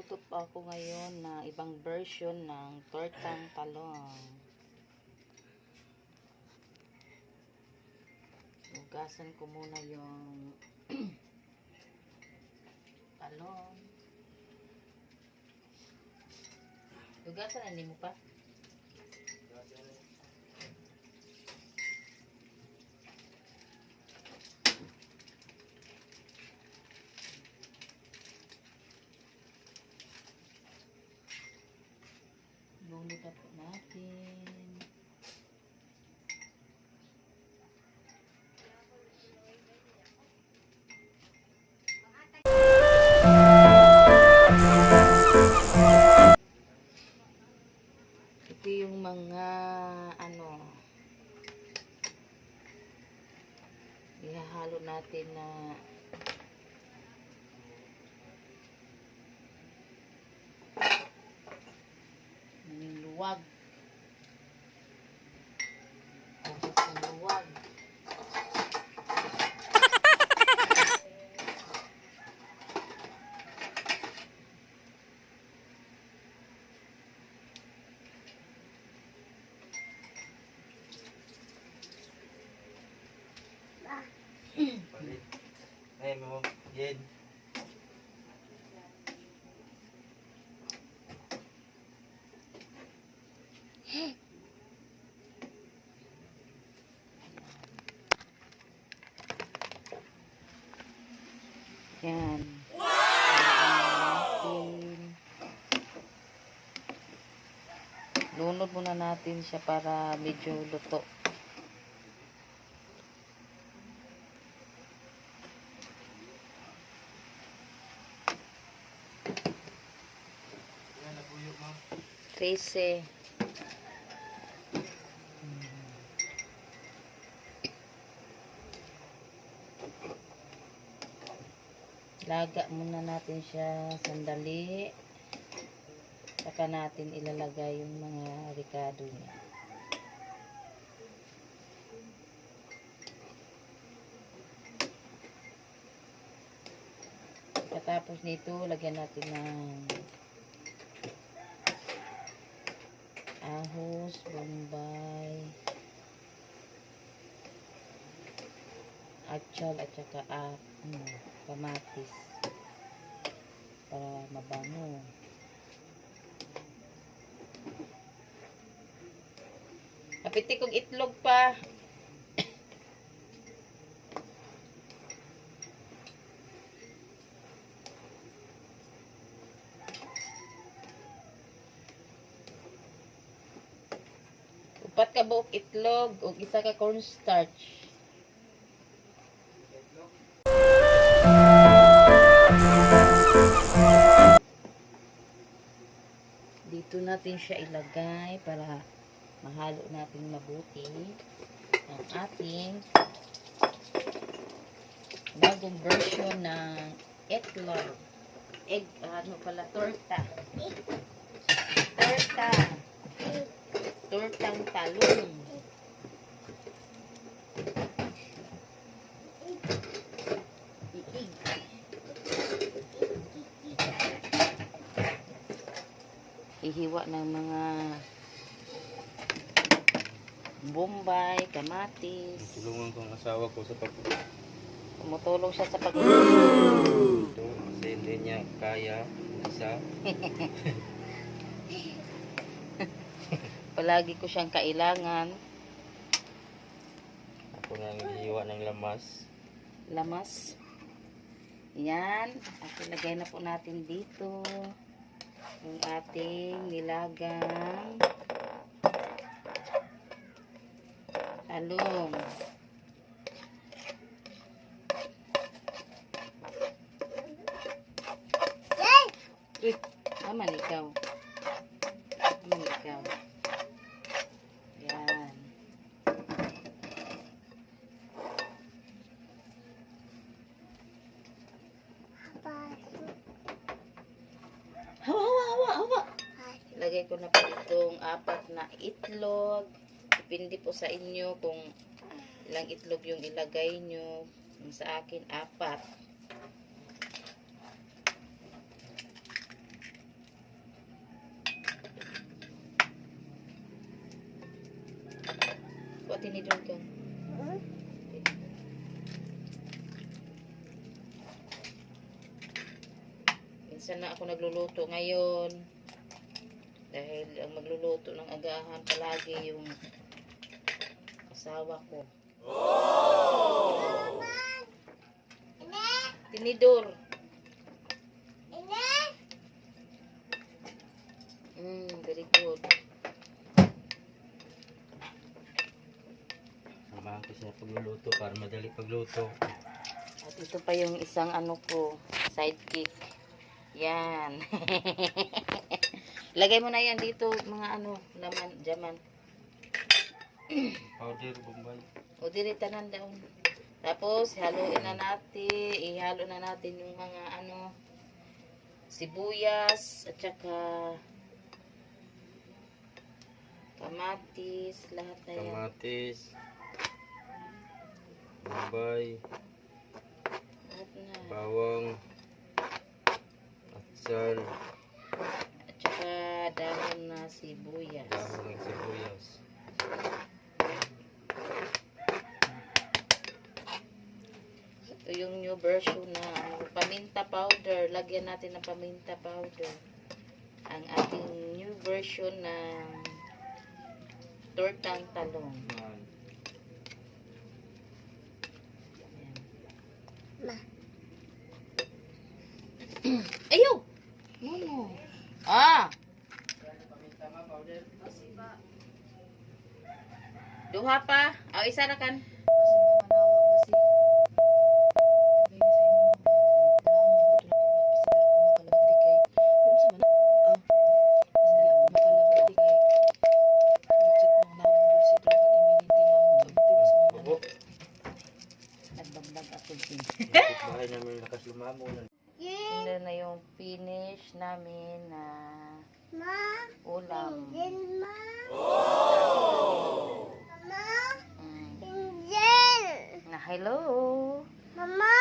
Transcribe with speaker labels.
Speaker 1: Magluluto pa ako ngayon na ibang version ng tortang talong. Hugasan ko muna yung talong. Hugasan, hindi mo pa? Luluto po natin. Ito yung mga ihahalo natin na luwag. Luwag.
Speaker 2: Ay, mo, Jed.
Speaker 1: Yan. Lunod muna natin siya para medyo luto.
Speaker 2: Yan, napuyo mo.
Speaker 1: 13. Laga muna natin siya sandali. Saka natin ilalagay yung mga ricado niya. Pagkatapos nito, lagyan natin ng ahos, bombay, atsyal at saka kamatis para mabango. Kapiti kong itlog pa. Upat ka buok itlog o isa ka cornstarch. Dito natin siya ilagay para mahalo natin mabuti ang ating bagong version ng itlog. Tortang talong. Ihiwa ng mga bombay, kamatis.
Speaker 2: Tulungan ko ang asawa ko sa
Speaker 1: Tumutulong siya sa pagluluto.
Speaker 2: ito kasi hindi niya kaya isa.
Speaker 1: Palagi ko siyang kailangan.
Speaker 2: Ako nang hihiwa ng
Speaker 1: Lamas. Yan. At ilagay na po natin dito yung ating nilagang talong. Uy, naman ikaw. Yan. Hawa. Ilagay ko na po itong 4 na itlog. Depende po sa inyo kung ilang itlog yung ilagay nyo. Yung sa akin, 4. minsan na ako nagluluto ngayon. Dahil ang magluluto ng agahan palagi yung asawa ko. Tinidor. Very good.
Speaker 2: Samahan ko siya pagluluto para madali pagluto.
Speaker 1: At ito pa yung isang ano ko, sidekick. Yan. Lagay mo na yan dito, mga ano, laman, jaman.
Speaker 2: Powder, bombay.
Speaker 1: O diritanan daw. Tapos, ihalo na natin yung mga ano, sibuyas, at saka kamatis, lahat na yan.
Speaker 2: Kamatis. Bombay.
Speaker 1: Lahat na.
Speaker 2: Bawang. Atsal.
Speaker 1: At saka dahon na sibuyas.
Speaker 2: Dahon ng sibuyas.
Speaker 1: Ito yung new version na paminta powder. Lagyan natin ng paminta powder. Ang ating new version ng tortang talong.
Speaker 2: Yan.
Speaker 1: Ayaw! Momo. Ah! Duha pa. O, isa na kan.
Speaker 2: Opo.
Speaker 1: Nagbablog ako din.
Speaker 2: Bahay namin lakas lumabo.
Speaker 1: Ito na yung finish namin na ulam. Na hello.
Speaker 3: Mama?